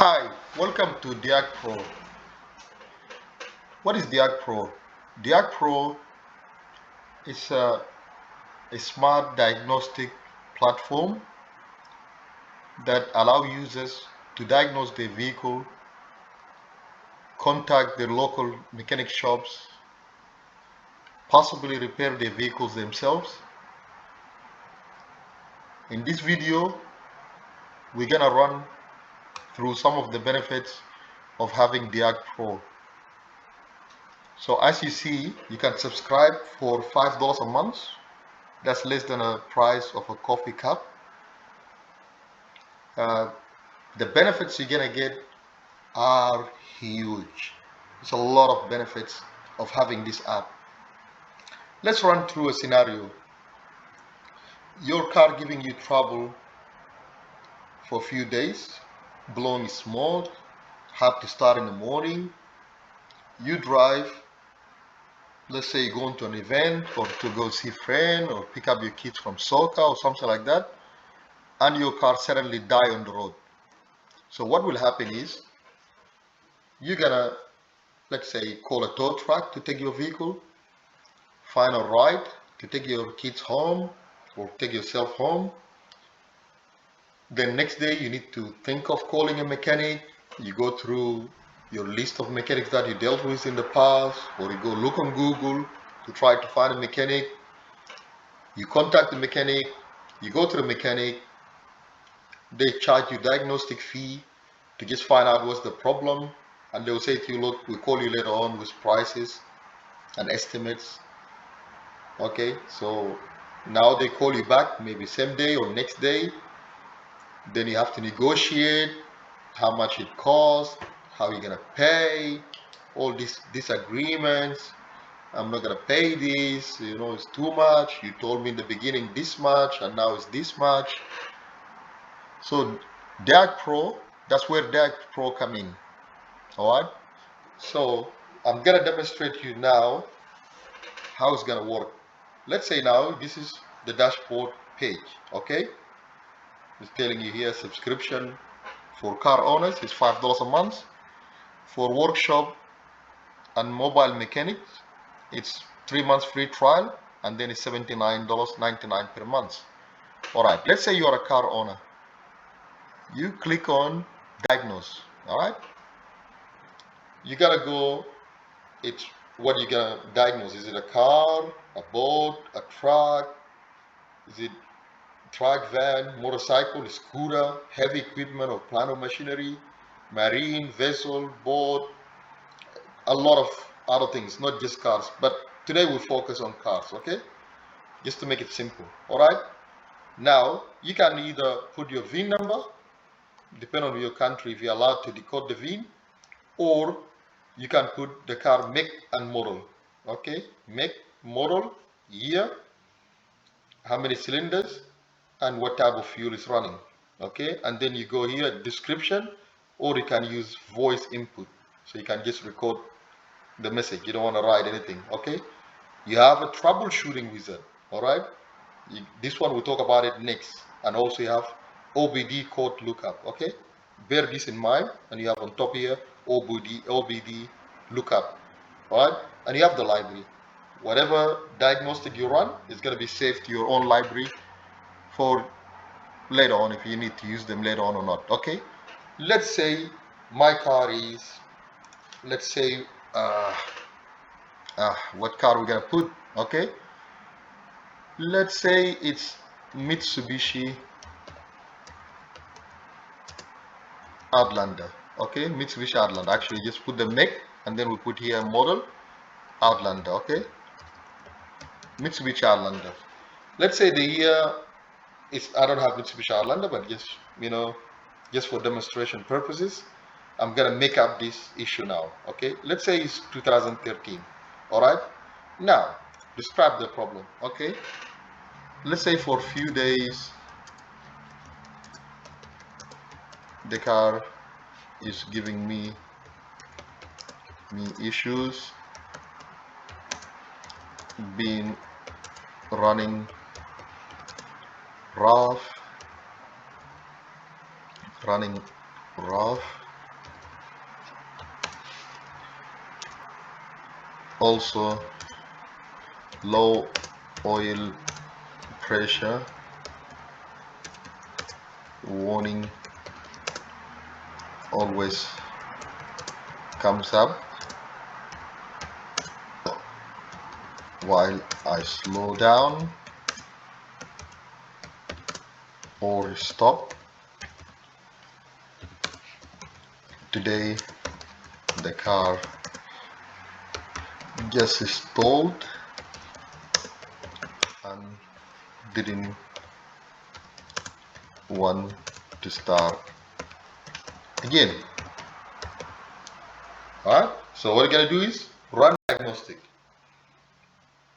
Hi, welcome to DiagPro. What is DiagPro? DiagPro is a smart diagnostic platform that allow users to diagnose their vehicle, contact their local mechanic shops, possibly repair their vehicles themselves. In this video, we're gonna run through some of the benefits of having DiagPro. So as you see, you can subscribe for $5 a month. That's less than a price of a coffee cup. Uh, the benefits you're gonna get are huge. There's a lot of benefits of having this app. Let's run through a scenario. Your car giving you trouble for a few days, blowing smoke, have to start in the morning. You drive, let's say you're going to an event or to go see a friend or pick up your kids from soccer or something like that, and your car suddenly die on the road. So what will happen is you're gonna, let's say, call a tow truck to take your vehicle, find a ride to take your kids home or take yourself home. Then next day you need to think of calling a mechanic. You go through your list of mechanics that you dealt with in the past, or you go look on Google to try to find a mechanic. You contact the mechanic, you go to the mechanic, they charge you diagnostic fee to just find out what's the problem, and they'll say to you, look, we'll call you later on with prices and estimates. Okay, so now they call you back maybe same day or next day. Then you have to negotiate how much it costs, how you're gonna pay, all these disagreements. I'm not gonna pay this, it's too much. You told me in the beginning this much and now it's this much. So DiagPro, that's where DiagPro come in. Alright? So I'm gonna demonstrate to you now how it's gonna work. Let's say now this is the dashboard page, okay? It's telling you here subscription for car owners is $5 a month. For workshop and mobile mechanics, it's 3 months free trial, and then it's $79.99 per month. Alright, let's say you are a car owner. You click on diagnose, alright? You gotta go, it's what you gonna diagnose. Is it a car, a boat, a truck? Is it truck, van, motorcycle, scooter, heavy equipment or plant or machinery, marine, vessel, boat, a lot of other things, not just cars. But today we focus on cars, okay? Just to make it simple, all right? Now, you can either put your VIN number, depending on your country, if you're allowed to decode the VIN, or you can put the car make and model, okay? Make, model, year, how many cylinders, and what type of fuel is running, okay? And then you go here, description, or you can use voice input. So you can just record the message. You don't want to write anything, okay? You have a troubleshooting wizard, all right? This one, we'll talk about it next. And also you have OBD code lookup, okay? Bear this in mind, and you have on top here OBD lookup, all right? And you have the library. Whatever diagnostic you run is going to be saved to your own library for later on if you need to use them later on or not, okay? Let's say my car is, let's say, what car we're gonna put, okay? Let's say it's Mitsubishi Outlander, okay? Mitsubishi Outlander. Actually, just put the make and then we put here model Outlander, okay? Mitsubishi Outlander. Let's say the year is, I don't have Mitsubishi Outlander, but just, just for demonstration purposes, I'm gonna make up this issue now, okay? Let's say it's 2013, all right? Now, describe the problem, okay? Let's say for a few days, the car is giving me issues, being running rough, also low oil pressure warning always comes up while I slow down or stop. Today the car just stalled and didn't want to start again. Alright, so what you're gonna do is run diagnostic.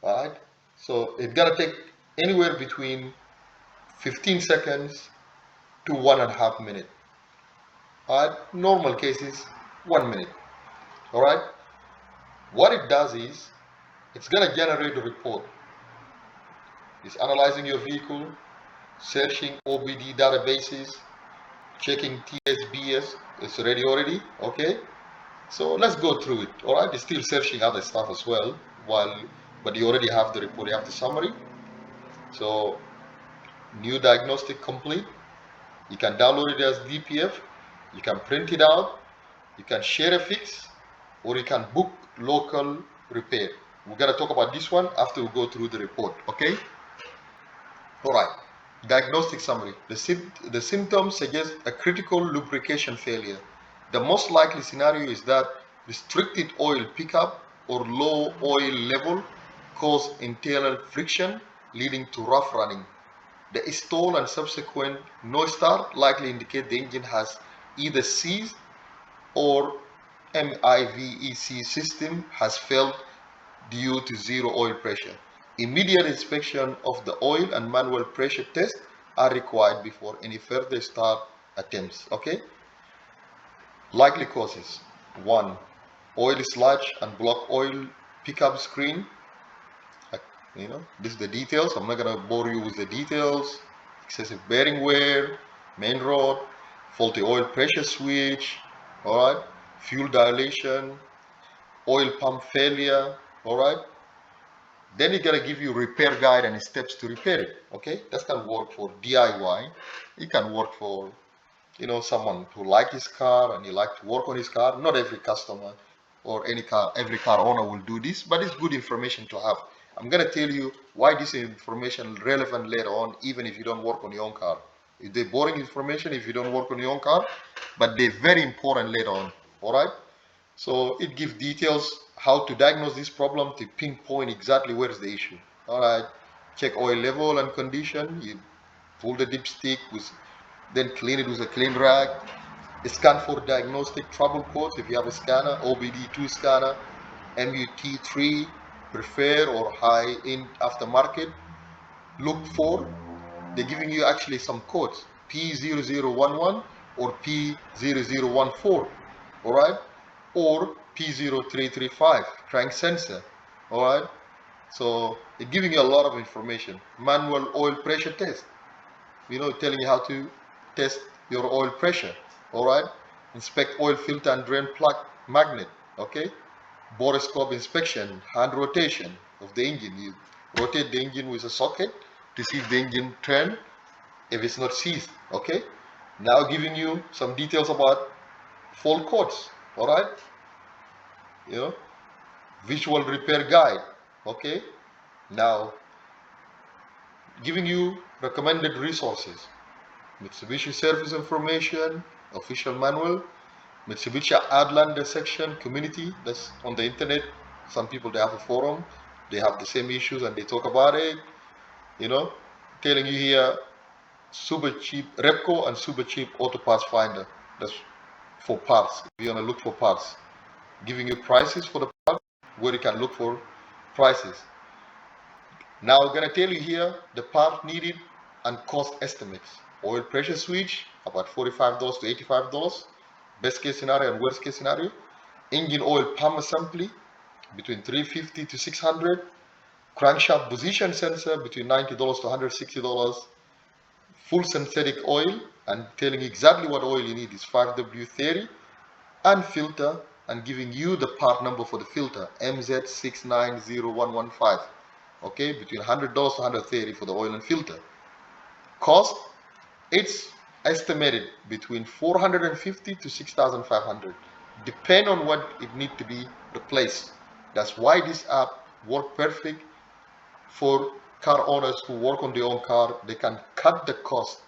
Alright, so it's gonna take anywhere between 15 seconds to 1.5 minutes. Alright, normal cases 1 minute. Alright, what it does is it's gonna generate a report. It's analyzing your vehicle, searching OBD databases, checking TSBS. It's ready already. Okay, so let's go through it. All right, it's still searching other stuff as well, but you already have the report, you have the summary. So new diagnostic complete. You can download it as DPF, you can print it out, you can share a fix, or you can book local repair. We're gonna talk about this one after we go through the report. Okay, all right. Diagnostic summary. The symptoms suggest a critical lubrication failure. The most likely scenario is that restricted oil pickup or low oil level cause internal friction leading to rough running. The stall and subsequent no start likely indicate the engine has either seized or MIVEC system has failed due to zero oil pressure. Immediate inspection of the oil and manual pressure test are required before any further start attempts. Okay? Likely causes. 1. Oil sludge and block oil pickup screen. This is the details. I'm not going to bore you with the details. Excessive bearing wear, main rod, faulty oil pressure switch, alright, fuel dilation, oil pump failure, alright. Then it's gonna give you repair guide and steps to repair it. Okay, that can work for DIY. It can work for someone who like his car and he like to work on his car. Not every customer or every car owner will do this, but it's good information to have. I'm gonna tell you why this information relevant later on, even if you don't work on your own car. They're boring information if you don't work on your own car, but they're very important later on. All right. So it gives details how to diagnose this problem to pinpoint exactly where is the issue. All right, check oil level and condition. You pull the dipstick then clean it with a clean rag. Scan for diagnostic trouble codes if you have a scanner, OBD2 scanner, MUT3, preferred or high-end aftermarket. Look for, they're giving you actually some codes, P0011 or P0014, all right? Or P0335, crank sensor, all right? So it's giving you a lot of information. Manual oil pressure test, telling you how to test your oil pressure, all right? Inspect oil filter and drain plug magnet, okay? Borescope inspection, hand rotation of the engine. You rotate the engine with a socket to see if the engine turn, if it's not seized, okay? Now giving you some details about fault codes, all right? Visual repair guide, okay? Now giving you recommended resources. Mitsubishi service information, official manual, Mitsubishi Outlander section, community, that's on the internet. Some people, they have a forum, they have the same issues and they talk about it, telling you here, super cheap Repco and super cheap auto parts finder. That's for parts, if you want to look for parts. Giving you prices for the parts, where you can look for prices. Now I'm going to tell you here the part needed and cost estimates. Oil pressure switch, about $45 to $85. Best case scenario and worst case scenario. Engine oil pump assembly, between $350 to $600. Crankshaft position sensor, between $90 to $160. Full synthetic oil, and telling you exactly what oil you need is 5W30. And filter, and giving you the part number for the filter, MZ690115. Okay, between $100 to $130 for the oil and filter. Cost, it's estimated between $450 to $6,500, depend on what it need to be replaced. That's why this app work perfect for car owners who work on their own car. They can cut the cost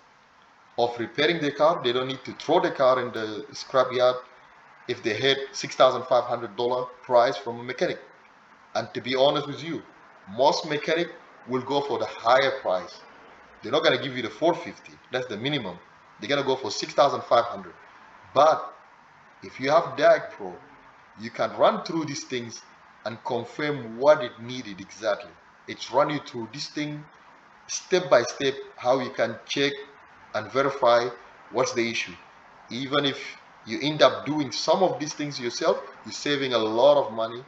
of repairing their car. They don't need to throw the car in the scrapyard if they had $6,500 price from a mechanic. And to be honest with you, most mechanic will go for the higher price. They're not going to give you the 450. That's the minimum. They're going to go for 6,500. But if you have DiagPro, you can run through these things and confirm what it needed exactly. It's run you through this thing step by step, how you can check and verify what's the issue. Even if you end up doing some of these things yourself, you're saving a lot of money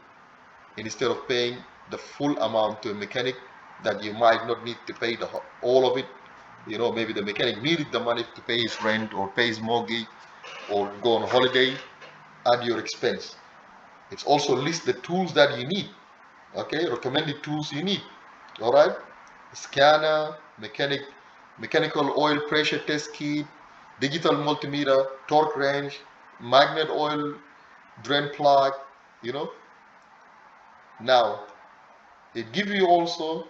instead of paying the full amount to a mechanic that you might not need to pay all of it. You know, maybe the mechanic needed the money to pay his rent or pay his mortgage or go on holiday at your expense. It's also list the tools that you need. Okay, recommended tools you need. All right, scanner, mechanical oil pressure test kit, digital multimeter, torque wrench, magnet oil drain plug. You know, now it gives you also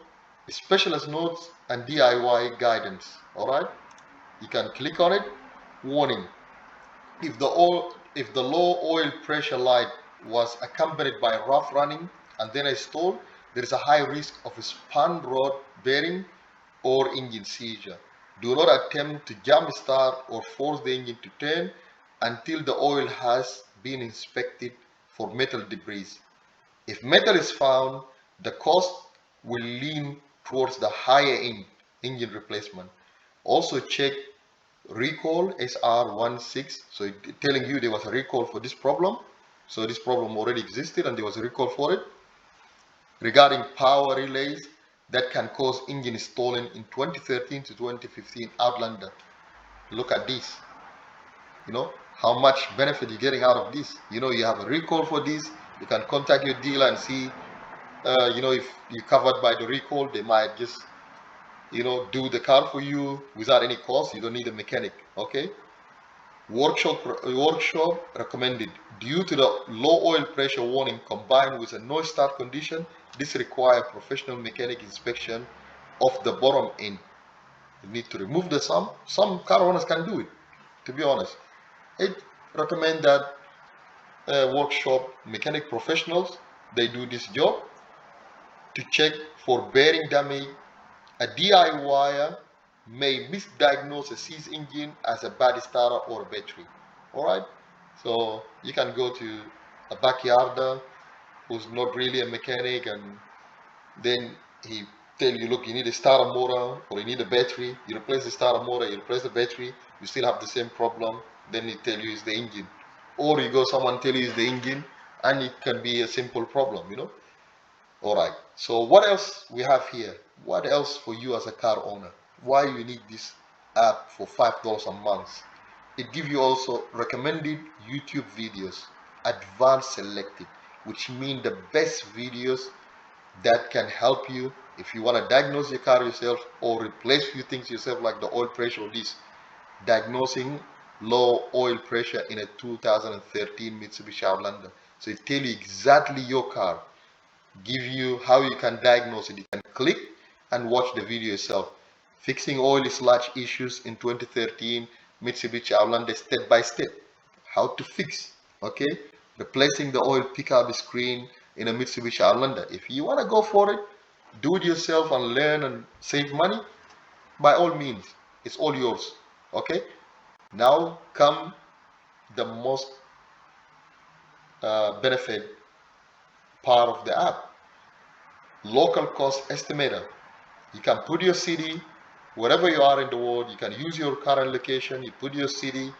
specialist notes and DIY guidance. All right, you can click on it. Warning: if the low oil pressure light was accompanied by rough running and then a stall, there is a high risk of a spun rod bearing or engine seizure. Do not attempt to jump start or force the engine to turn until the oil has been inspected for metal debris. If metal is found, the cost will lean towards the higher end engine replacement. Also check recall SR16, so it telling you there was a recall for this problem. So this problem already existed and there was a recall for it. Regarding power relays that can cause engine stalling in 2013 to 2015 Outlander. Look at this. You know how much benefit you're getting out of this. You know, you have a recall for this. You can contact your dealer and see, you know, if you're covered by the recall, they might just, you know, do the car for you without any cost. You don't need a mechanic. Okay. Workshop recommended. Due to the low oil pressure warning combined with a no start condition, this requires professional mechanic inspection of the bottom end. You need to remove the sump. Some car owners can do it, to be honest. It recommend that workshop mechanic professionals, they do this job to check for bearing damage. A DIYer may misdiagnose a seized engine as a bad starter or a battery. Alright? So you can go to a backyarder who's not really a mechanic, and then he tell you, look, you need a starter motor or you need a battery. You replace the starter motor, you replace the battery, you still have the same problem. Then he tell you it's the engine. Or you go, someone tell you it's the engine, and it can be a simple problem, you know. All right, so what else we have here? What else for you as a car owner? Why you need this app for $5 a month? It gives you also recommended YouTube videos, advanced selected, which mean the best videos that can help you if you want to diagnose your car yourself or replace few things yourself, like the oil pressure or this. Diagnosing low oil pressure in a 2013 Mitsubishi Outlander. So it tells you exactly your car, give you how you can diagnose it. You can click and watch the video yourself. Fixing oil sludge issues in 2013 Mitsubishi Outlander step by step. How to fix, okay? Replacing the oil pickup screen in a Mitsubishi Outlander. If you want to go for it, do it yourself and learn and save money, by all means, it's all yours, okay? Now come the most benefit part of the app. Local cost estimator. You can put your city wherever you are in the world. You can use your current location. You put your city,